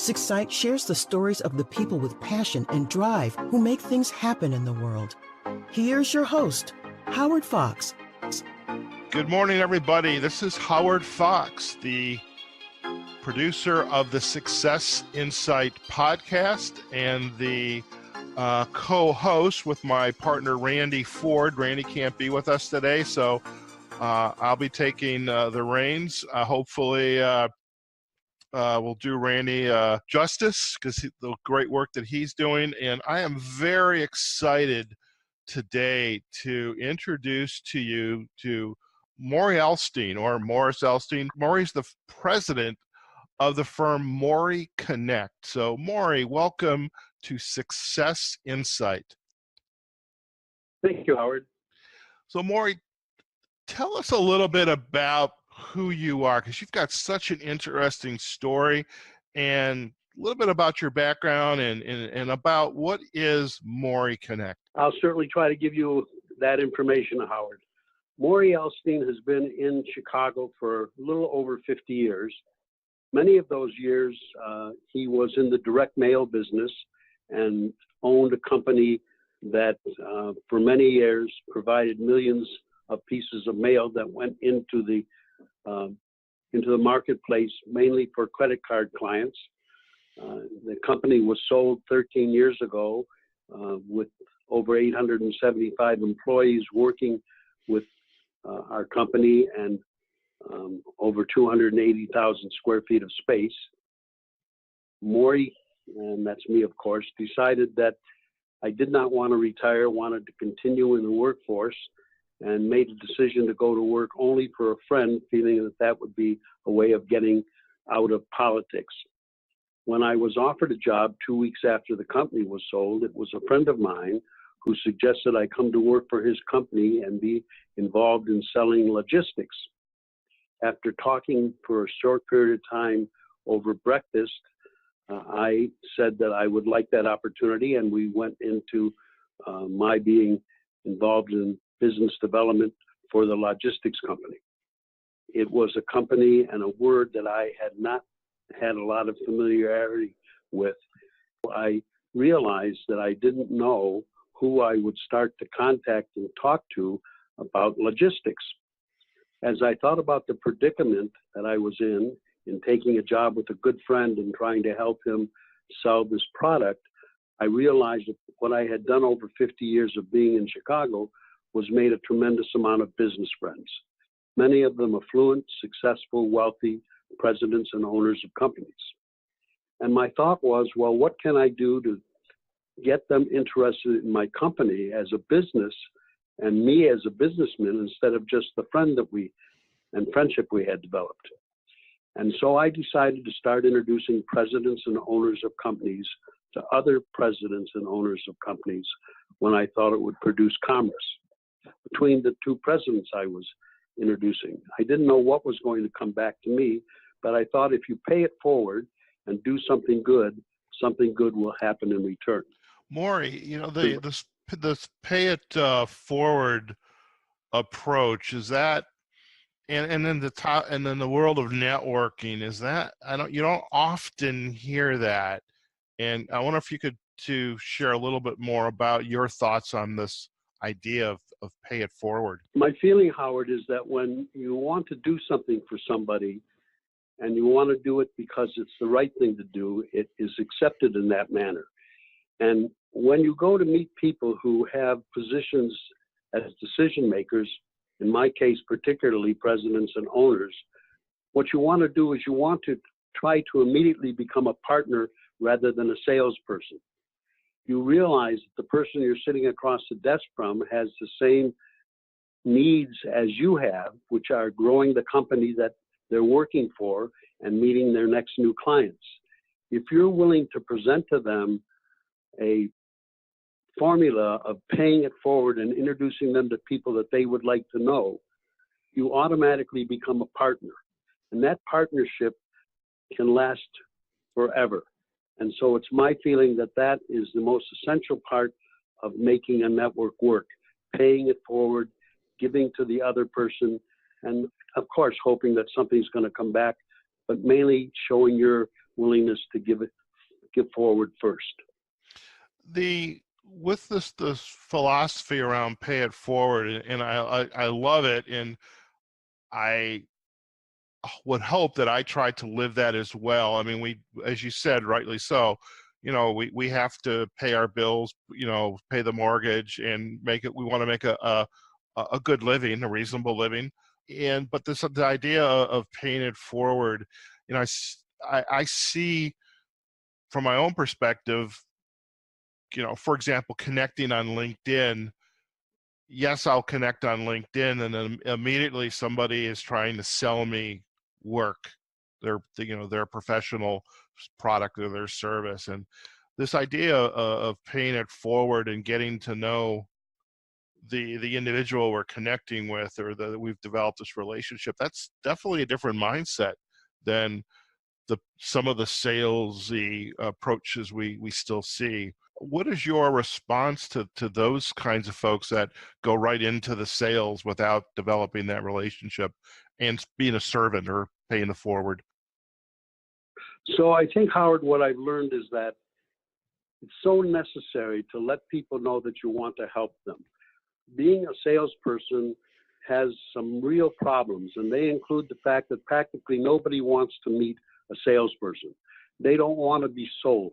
Sixsight shares the stories of the people with passion and drive who make things happen in the world. Here's your host, Howard Fox. Good morning, everybody. This is Howard Fox, the producer of the Success Insight podcast and the co-host with my partner, Randy Ford. Randy can't be with us today, so I'll be taking the reins. Hopefully, we'll do Randy justice because the great work that he's doing. And I am very excited today to introduce to you to Morrie Elstien, or Morrie Elstien. Morrie's the president of the firm MorrieCONNECT. So Morrie, welcome to Success Insight. Thank you, Howard. So Morrie, tell us a little bit about who you are, because you've got such an interesting story, and a little bit about your background and about what is MorrieCONNECT. I'll certainly try to give you that information, Howard. Morrie Elstien has been in Chicago for a little over 50 years. Many of those years, he was in the direct mail business and owned a company that for many years provided millions of pieces of mail that went into the marketplace, mainly for credit card clients. The company was sold 13 years ago with over 875 employees working with our company and over 280,000 square feet of space. Morrie, and that's me, of course, decided that I did not want to retire, wanted to continue in the workforce, and made a decision to go to work only for a friend, feeling that that would be a way of getting out of politics. When I was offered a job 2 weeks after the company was sold, it was a friend of mine who suggested I come to work for his company and be involved in selling logistics. After talking for a short period of time over breakfast, I said that I would like that opportunity, and we went into my being involved in business development for the logistics company. It was a company and a word that I had not had a lot of familiarity with. I realized that I didn't know who I would start to contact and talk to about logistics. As I thought about the predicament that I was in taking a job with a good friend and trying to help him sell this product, I realized that what I had done over 50 years of being in Chicago was made a tremendous amount of business friends, many of them affluent, successful, wealthy presidents and owners of companies. And my thought was, well, what can I do to get them interested in my company as a business and me as a businessman instead of just the friendship we had developed? And so I decided to start introducing presidents and owners of companies to other presidents and owners of companies when I thought it would produce commerce between the two presidents I was introducing. I didn't know what was going to come back to me, but I thought if you pay it forward and do something good will happen in return. Morrie, you know, this pay it forward approach, is that, and then the world of networking, is that, you don't often hear that, and I wonder if you could to share a little bit more about your thoughts on this idea of pay it forward. My feeling, Howard, is that when you want to do something for somebody and you want to do it because it's the right thing to do, it is accepted in that manner. And when you go to meet people who have positions as decision makers, in my case, particularly presidents and owners, what you want to do is you want to try to immediately become a partner rather than a salesperson. You realize that the person you're sitting across the desk from has the same needs as you have, which are growing the company that they're working for and meeting their next new clients. If you're willing to present to them a formula of paying it forward and introducing them to people that they would like to know, you automatically become a partner. And that partnership can last forever. And so it's my feeling that that is the most essential part of making a network work, paying it forward, giving to the other person, and of course, hoping that something's going to come back, but mainly showing your willingness to give forward first. With this philosophy around pay it forward, and I love it, and I would hope that I try to live that as well. I mean, we, as you said, rightly so, we have to pay our bills, pay the mortgage and we want to make a good living, a reasonable living. But the idea of paying it forward, I see from my own perspective, for example, connecting on LinkedIn. Yes, I'll connect on LinkedIn, and then immediately somebody is trying to sell me work, their professional product or their service. And this idea of paying it forward and getting to know the individual we're connecting with, or that we've developed this relationship, that's definitely a different mindset than some of the salesy approaches we still see. What is your response to those kinds of folks that go right into the sales without developing that relationship and being a servant or paying it forward? So I think, Howard, what I've learned is that it's so necessary to let people know that you want to help them. Being a salesperson has some real problems, and they include the fact that practically nobody wants to meet a salesperson. They don't want to be sold.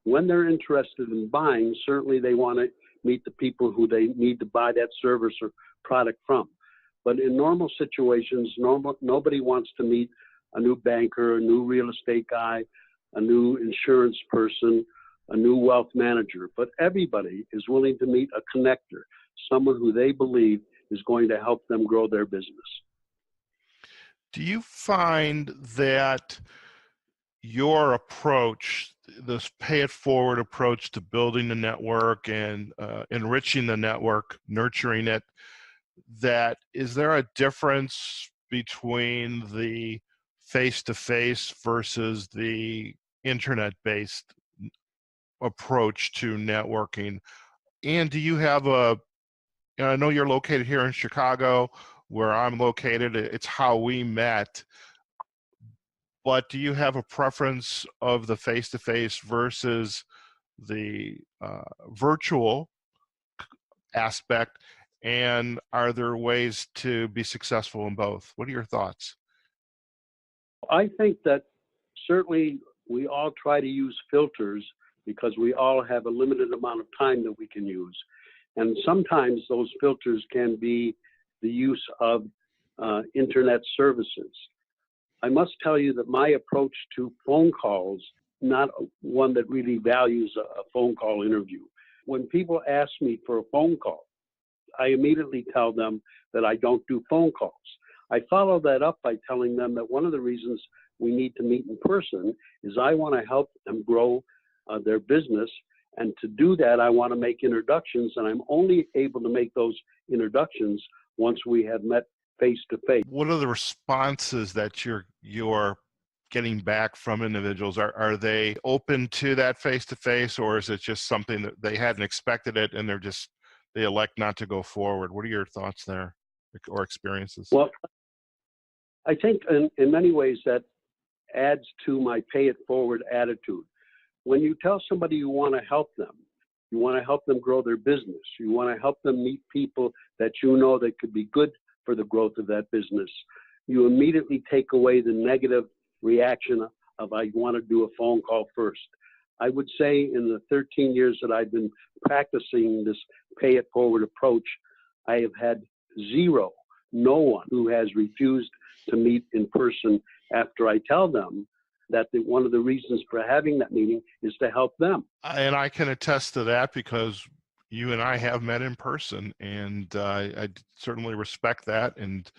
When they're interested in buying, certainly they want to meet the people who they need to buy that service or product from. But in normal situations, nobody wants to meet a new banker, a new real estate guy, a new insurance person, a new wealth manager. But everybody is willing to meet a connector, someone who they believe is going to help them grow their business. Do you find that your approach, this pay it forward approach to building the network and enriching the network, nurturing it, is there a difference between the face-to-face versus the internet-based approach to networking? And do you have I know you're located here in Chicago, where I'm located, it's how we met. But do you have a preference of the face-to-face versus the virtual aspect? And are there ways to be successful in both? What are your thoughts? I think that certainly we all try to use filters because we all have a limited amount of time that we can use. And sometimes those filters can be the use of internet services. I must tell you that my approach to phone calls, not one that really values a phone call interview. When people ask me for a phone call, I immediately tell them that I don't do phone calls. I follow that up by telling them that one of the reasons we need to meet in person is I want to help them grow their business. And to do that, I want to make introductions, and I'm only able to make those introductions once we have met face to face. What are the responses that you're getting back from individuals? Are they open to that face to face, or is it just something that they hadn't expected it and they elect not to go forward? What are your thoughts there or experiences? Well, I think in many ways that adds to my pay it forward attitude. When you tell somebody you want to help them grow their business, you want to help them meet people that you know that could be good for the growth of that business, you immediately take away the negative reaction of I want to do a phone call first. I would say in the 13 years that I've been practicing this pay it forward approach, I have had no one who has refused to meet in person after I tell them that one of the reasons for having that meeting is to help them. And I can attest to that because you and I have met in person, and I certainly respect that, and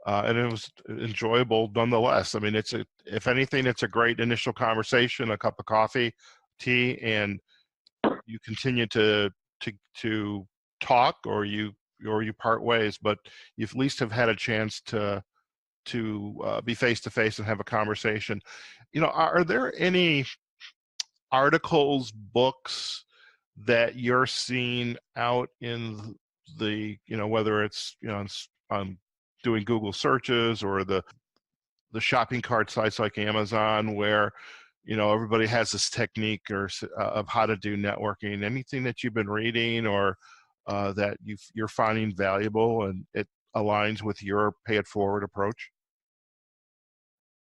it was enjoyable nonetheless. I mean, if anything, it's a great initial conversation, a cup of coffee, tea, and you continue to talk, or you part ways, but you at least have had a chance to be face to face and have a conversation. Are there any articles, books that you're seeing out in the, whether it's, on doing Google searches or the shopping cart sites like Amazon, where, everybody has this technique of how to do networking. Anything that you've been reading or that you're finding valuable and it aligns with your pay it forward approach?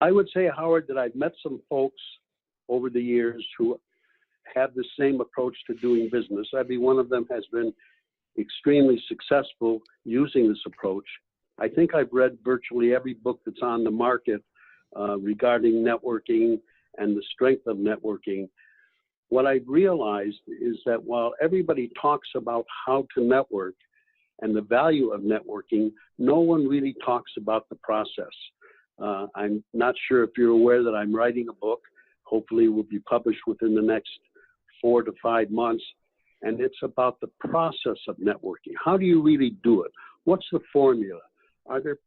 I would say, Howard, that I've met some folks over the years who have the same approach to doing business. Every one of them has been extremely successful using this approach. I think I've read virtually every book that's on the market regarding networking and the strength of networking. What I've realized is that while everybody talks about how to network and the value of networking, no one really talks about the process. I'm not sure if you're aware that I'm writing a book. Hopefully it will be published within the next 4 to 5 months. And it's about the process of networking. How do you really do it? What's the formula? Are there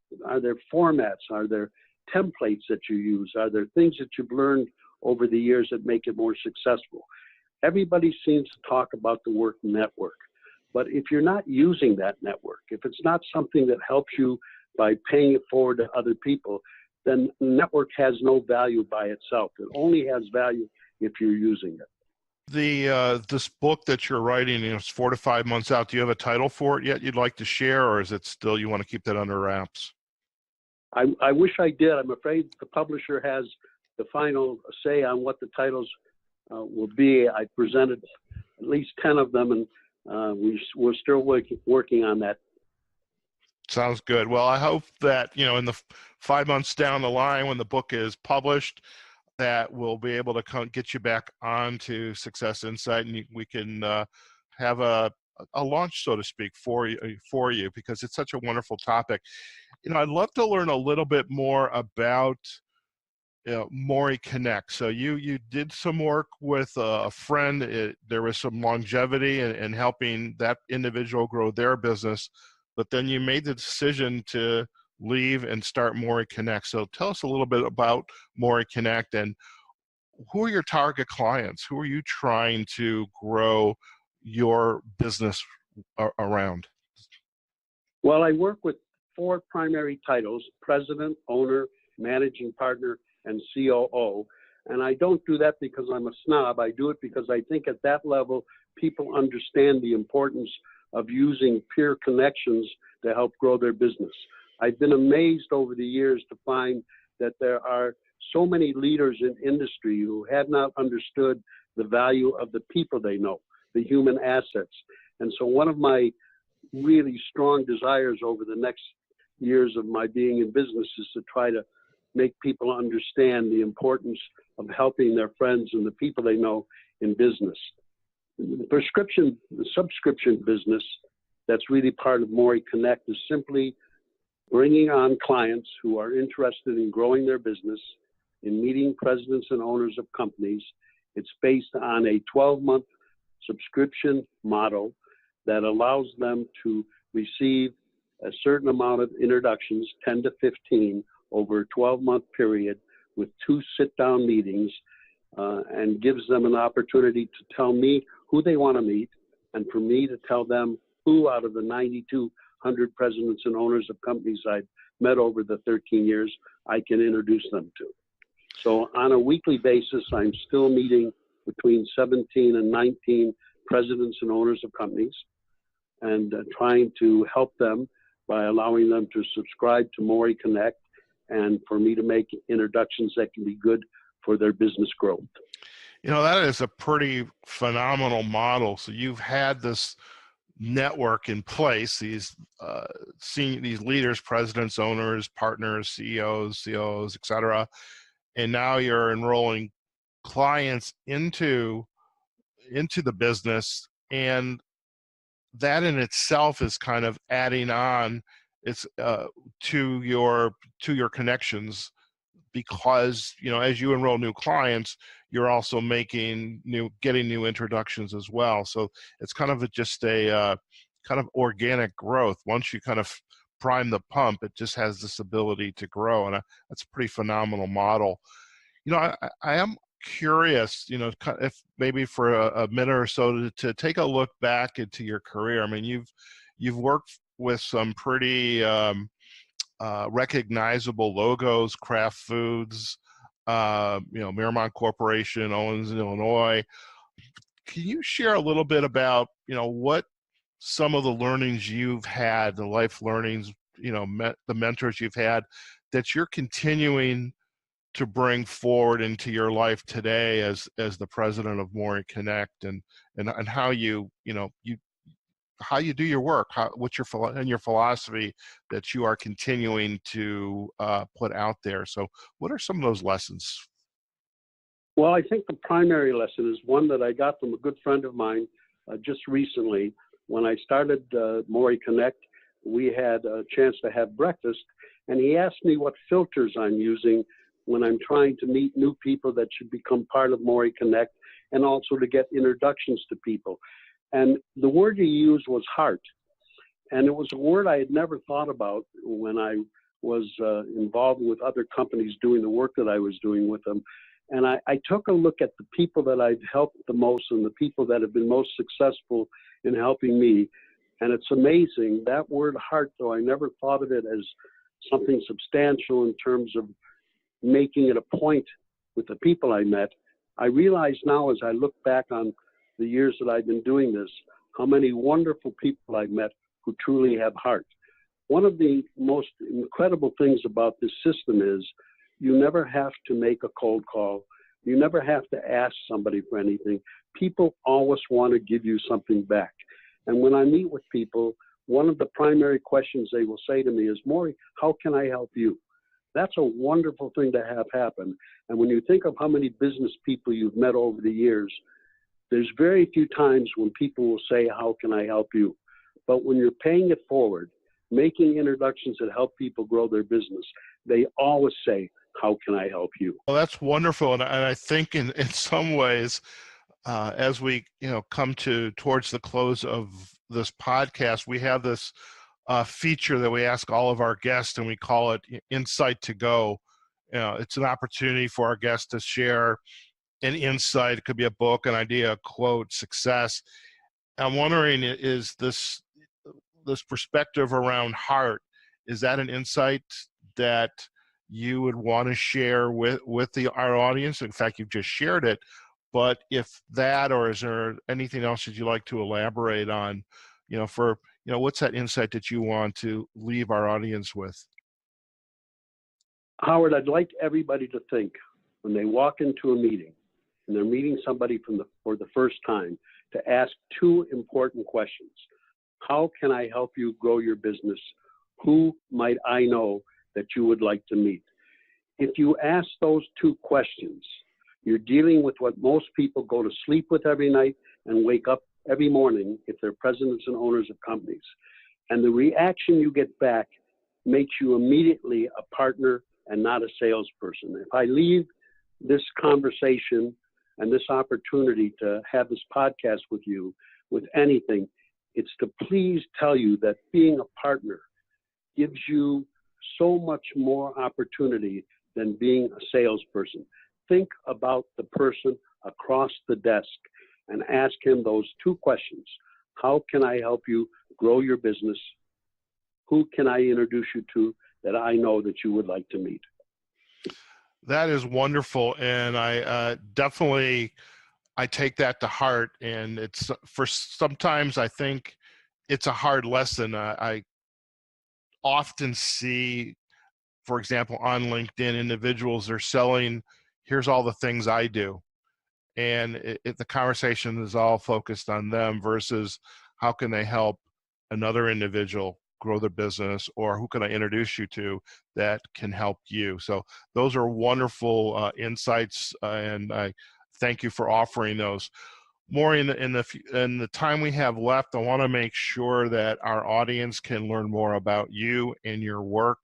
formats? Are there templates that you use? Are there things that you've learned over the years that make it more successful? Everybody seems to talk about the word network. But if you're not using that network, if it's not something that helps you by paying it forward to other people, then network has no value by itself. It only has value if you're using it. This book that you're writing, it's 4 to 5 months out. Do you have a title for it yet you'd like to share, or is it still you want to keep that under wraps? I wish I did. I'm afraid the publisher has the final say on what the titles will be. I presented at least 10 of them, and we're still working on that. Sounds good. Well, I hope that, in the 5 months down the line when the book is published, that we'll be able to get you back onto Success Insight, and we can have a launch, so to speak, for you, because it's such a wonderful topic. I'd love to learn a little bit more about MorrieCONNECT. So you did some work with a friend. There was some longevity in helping that individual grow their business, but then you made the decision to leave and start MorrieCONNECT. So tell us a little bit about MorrieCONNECT and who are your target clients? Who are you trying to grow your business around? Well, I work with 4 primary titles: president, owner, managing partner, and COO. And I don't do that because I'm a snob. I do it because I think at that level, people understand the importance of using peer connections to help grow their business. I've been amazed over the years to find that there are so many leaders in industry who have not understood the value of the people they know, the human assets. And so one of my really strong desires over the next years of my being in business is to try to make people understand the importance of helping their friends and the people they know in business. The subscription business that's really part of MorrieCONNECT is simply bringing on clients who are interested in growing their business, in meeting presidents and owners of companies. It's based on a 12-month subscription model that allows them to receive a certain amount of introductions, 10 to 15, over a 12-month period with 2 sit-down meetings, and gives them an opportunity to tell me who they want to meet, and for me to tell them who out of the 9,200 presidents and owners of companies I've met over the 13 years I can introduce them to. So on a weekly basis, I'm still meeting between 17 and 19 presidents and owners of companies, and trying to help them by allowing them to subscribe to MorrieCONNECT, and for me to make introductions that can be good for their business growth. That is a pretty phenomenal model. So you've had this network in place, these leaders, presidents, owners, partners, CEOs, COOs, et cetera, and now you're enrolling clients into the business, and that in itself is kind of adding on to your connections, because as you enroll new clients, you're also getting new introductions as well. So it's kind of just a kind of organic growth. Once you kind of prime the pump, it just has this ability to grow, and that's a pretty phenomenal model. I am curious, if maybe for a minute or so to take a look back into your career. I mean, you've worked with some pretty recognizable logos, Kraft Foods, Miramont Corporation, Owens, Illinois. Can you share a little bit about, what some of the learnings you've had, the life learnings, the mentors you've had that you're continuing to bring forward into your life today as the president of MorrieCONNECT, and how how you do your work, what's your philosophy that you are continuing to put out there. So what are some of those lessons? Well, I think the primary lesson is one that I got from a good friend of mine just recently. When I started MorrieCONNECT, we had a chance to have breakfast, and he asked me what filters I'm using when I'm trying to meet new people that should become part of MorrieCONNECT, and also to get introductions to people. And the word he used was heart. And it was a word I had never thought about when I was involved with other companies doing the work that I was doing with them. And I took a look at the people that I've helped the most and the people that have been most successful in helping me. And it's amazing, that word heart, though I never thought of it as something substantial in terms of making it a point with the people I met, I realize now as I look back on the years that I've been doing this, how many wonderful people I've met who truly have heart. One of the most incredible things about this system is you never have to make a cold call. You never have to ask somebody for anything. People always want to give you something back. And when I meet with people, one of the primary questions they will say to me is, Morrie, how can I help you? That's a wonderful thing to have happen. And when you think of how many business people you've met over the years, there's very few times when people will say, how can I help you? But when you're paying it forward, making introductions that help people grow their business, they always say, how can I help you? Well, that's wonderful. And I think in some ways, as we come towards the close of this podcast, we have this feature that we ask all of our guests, and we call it Insight to Go. It's an opportunity for our guests to share an insight. It could be a book, an idea, a quote, success. I'm wondering, is this perspective around heart, is that an insight that you would want to share with our audience? In fact, you've just shared it, but if that, or is there anything else that you'd like to elaborate on, what's that insight that you want to leave our audience with? Howard, I'd like everybody to think when they walk into a meeting and they're meeting somebody for the first time, to ask two important questions. How can I help you grow your business? Who might I know that you would like to meet? If you ask those two questions, you're dealing with what most people go to sleep with every night and wake up every morning if they're presidents and owners of companies. And the reaction you get back makes you immediately a partner and not a salesperson. If I leave this conversation and this opportunity to have this podcast with you with anything, it's to please tell you that being a partner gives you so much more opportunity than being a salesperson. Think about the person across the desk and ask him those two questions. How can I help you grow your business? Who can I introduce you to that I know that you would like to meet? That is wonderful, and I definitely take that to heart. And it's sometimes I think it's a hard lesson. I often see, for example, on LinkedIn, individuals are selling, here's all the things I do. And the conversation is all focused on them versus how can they help another individual grow their business, or who can I introduce you to that can help you. So those are wonderful insights, and I thank you for offering those. Morrie, in the time we have left, I want to make sure that our audience can learn more about you and your work.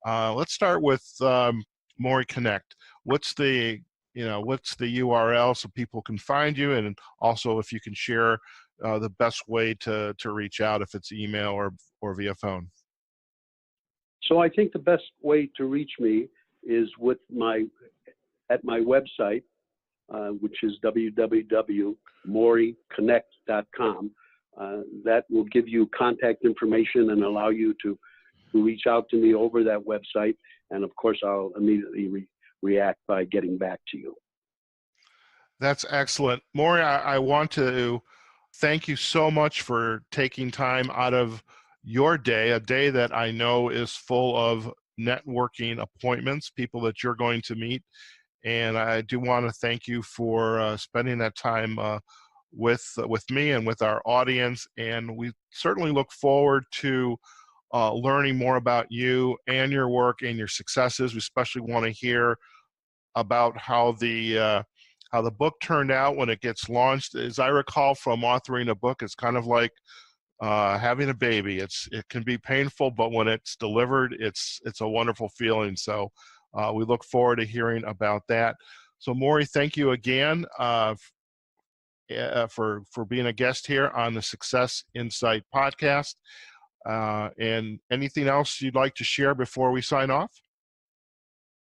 Let's start with MorrieCONNECT. What's the URL so people can find you, and also if you can share the best way to reach out, if it's email or via phone. So I think the best way to reach me is at my website, which is www.MorrieConnect.com. That will give you contact information and allow you to reach out to me over that website. And of course, I'll immediately react by getting back to you. That's excellent. Morrie, I want to thank you so much for taking time out of your day, a day that I know is full of networking appointments, people that you're going to meet. And I do want to thank you for spending that time with me and with our audience. And we certainly look forward to learning more about you and your work and your successes. We especially want to hear about how the book turned out when it gets launched. As I recall from authoring a book, it's kind of like having a baby. It can be painful, but when it's delivered, it's a wonderful feeling. So we look forward to hearing about that. So Morrie, thank you again for being a guest here on the Success Insight podcast. And anything else you'd like to share before we sign off?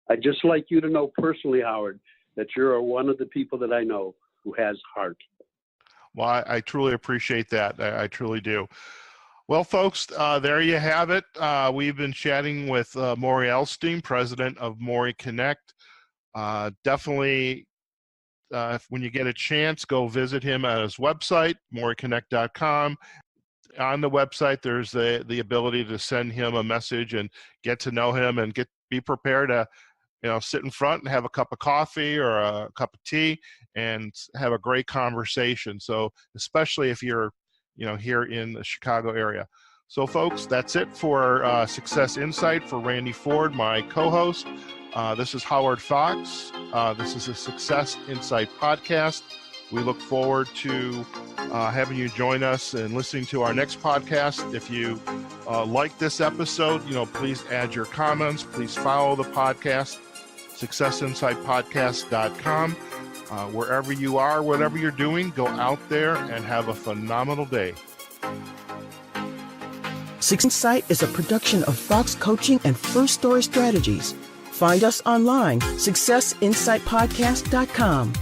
I'd just like you to know personally, Howard, that you're one of the people that I know who has heart. Well, I truly appreciate that. I truly do. Well, folks, there you have it. We've been chatting with Morrie Elstien, president of MorrieCONNECT. Definitely, when you get a chance, go visit him at his website, MorrieCONNECT.com. On the website, there's the ability to send him a message and get to know him and be prepared to sit in front and have a cup of coffee or a cup of tea and have a great conversation. So especially if you're, here in the Chicago area. So folks, that's it for Success Insight for Randy Ford, my co-host. This is Howard Fox. This is a Success Insight podcast. We look forward to having you join us and listening to our next podcast. If you like this episode, please add your comments. Please follow the podcast, successinsightpodcast.com. Wherever you are, whatever you're doing, go out there and have a phenomenal day. Success Insight is a production of Fox Coaching and First Story Strategies. Find us online, successinsightpodcast.com.